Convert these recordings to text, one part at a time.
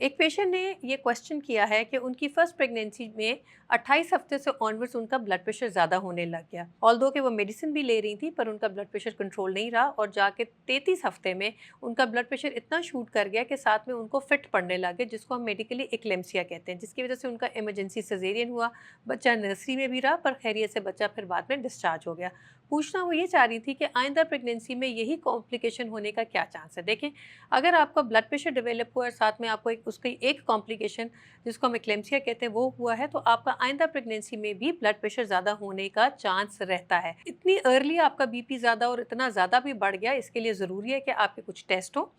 एक पेशेंट ने ये क्वेश्चन किया है कि उनकी फर्स्ट प्रेगनेंसी में 28 हफ्ते से ऑनवर्ड्स उनका ब्लड प्रेशर ज़्यादा होने लग गया। ऑल्दो कि वो मेडिसिन भी ले रही थी पर उनका ब्लड प्रेशर कंट्रोल नहीं रहा और जाके 33 हफ्ते में उनका ब्लड प्रेशर इतना शूट कर गया कि साथ में उनको फिट पड़ने लगे, जिसको हम मेडिकली एक्लेम्सिया कहते हैं, जिसकी वजह से उनका इमरजेंसी सिजेरियन हुआ। बच्चा नर्सरी में भी रहा पर खैरियत से बच्चा फिर बाद में डिस्चार्ज हो गया। पूछना वो ये चाह रही थी कि आइंदा प्रेगनेंसी में यही कॉम्प्लिकेशन होने का क्या चांस है। देखें, अगर आपका ब्लड प्रेशर डेवलप हुआ और साथ में आपको उसकी एक कॉम्प्लिकेशन जिसको हम एक्लेम्सिया कहते हैं वो हुआ है, तो आपका आइंदा प्रेगनेंसी में भी ब्लड प्रेशर ज़्यादा होने का चांस रहता है। इतनी अर्ली आपका बीपी ज़्यादा और इतना ज़्यादा भी बढ़ गया, इसके लिए ज़रूरी है कि आपके कुछ टेस्ट हो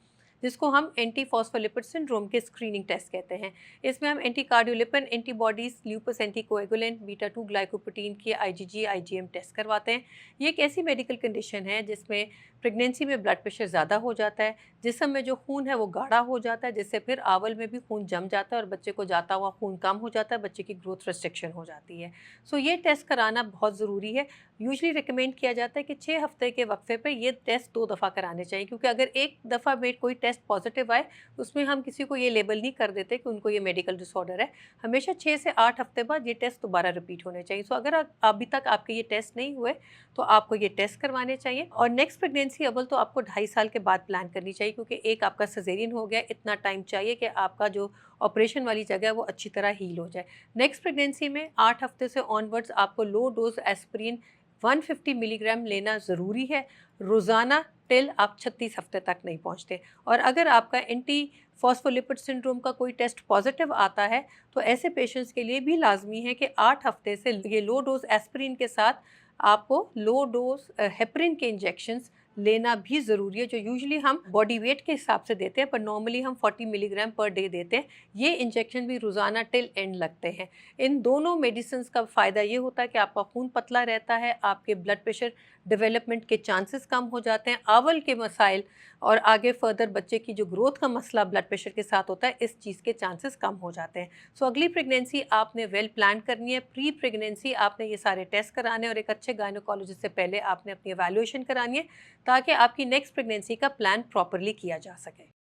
जिसको हम एंटी फॉस्फोलिपिड सिंड्रोम के स्क्रीनिंग टेस्ट कहते हैं। इसमें हम anti cardiolipin antibodies, lupus anticoagulant, beta 2 glycoprotein के आईजीजी आईजीएम टेस्ट करवाते हैं। ये एक ऐसी मेडिकल कंडीशन है जिसमें प्रेगनेंसी में ब्लड प्रेशर ज़्यादा हो जाता है, जिस्म में जो खून है वो गाढ़ा हो जाता है, जिससे फिर आवल में भी खून जम जाता है और बच्चे को जाता हुआ खून कम हो जाता है, बच्चे की ग्रोथ रिस्ट्रिक्शन हो जाती है। सो ये टेस्ट कराना बहुत ज़रूरी है। यूजली रिकमेंड किया जाता है कि 6 हफ्ते के वक्फे पे ये टेस्ट 2 दफ़ा कराने चाहिए, क्योंकि अगर एक दफ़ा में कोई टेस्ट पॉजिटिव आए उसमें हम किसी को ये लेबल नहीं कर देते कि उनको ये मेडिकल डिसऑर्डर है। हमेशा 6 से 8 हफ्ते बाद ये टेस्ट दोबारा रिपीट होने चाहिए। सो अगर अभी तक आपके ये टेस्ट नहीं हुए तो आपको ये टेस्ट करवाने चाहिए। और नेक्स्ट प्रेगनेंसी अव्वल तो आपको 2.5 साल के बाद प्लान करनी चाहिए, क्योंकि एक आपका सिजेरियन हो गया, इतना टाइम चाहिए कि आपका जो ऑपरेशन वाली जगह है वो अच्छी तरह हील हो जाए। नेक्स्ट प्रेगनेंसी में 8 हफ्ते से ऑनवर्ड्स आपको लो डोज एस्पिरिन 150 मिलीग्राम लेना ज़रूरी है रोज़ाना, टिल आप 36 हफ्ते तक नहीं पहुंचते। और अगर आपका एंटी फॉस्फोलिपिड सिंड्रोम का कोई टेस्ट पॉजिटिव आता है तो ऐसे पेशेंट्स के लिए भी लाजमी है कि 8 हफ्ते से ये लो डोज एस्पिरिन के साथ आपको लो डोज हेपरिन के इंजेक्शंस लेना भी ज़रूरी है, जो यूजुअली हम बॉडी वेट के हिसाब से देते हैं, पर नॉर्मली हम 40 मिलीग्राम पर डे देते हैं। ये इंजेक्शन भी रोज़ाना टिल एंड लगते हैं। इन दोनों मेडिसिन का फ़ायदा ये होता है कि आपका खून पतला रहता है, आपके ब्लड प्रेशर डेवलपमेंट के चांसेस कम हो जाते हैं, आवल के मसाइल और आगे फर्दर बच्चे की जो ग्रोथ का मसला ब्लड प्रेशर के साथ होता है, इस चीज़ के चांसेस कम हो जाते हैं। सो अगली प्रेगनेंसी आपने वेल प्लान करनी है। प्री प्रेगनेंसी आपने ये सारे टेस्ट कराने और एक अच्छे गायनोकोलॉजिस्ट से पहले आपने अपनी एवेल्युएशन करानी है, ताकि आपकी नेक्स्ट प्रेगनेंसी का प्लान प्रॉपरली किया जा सके।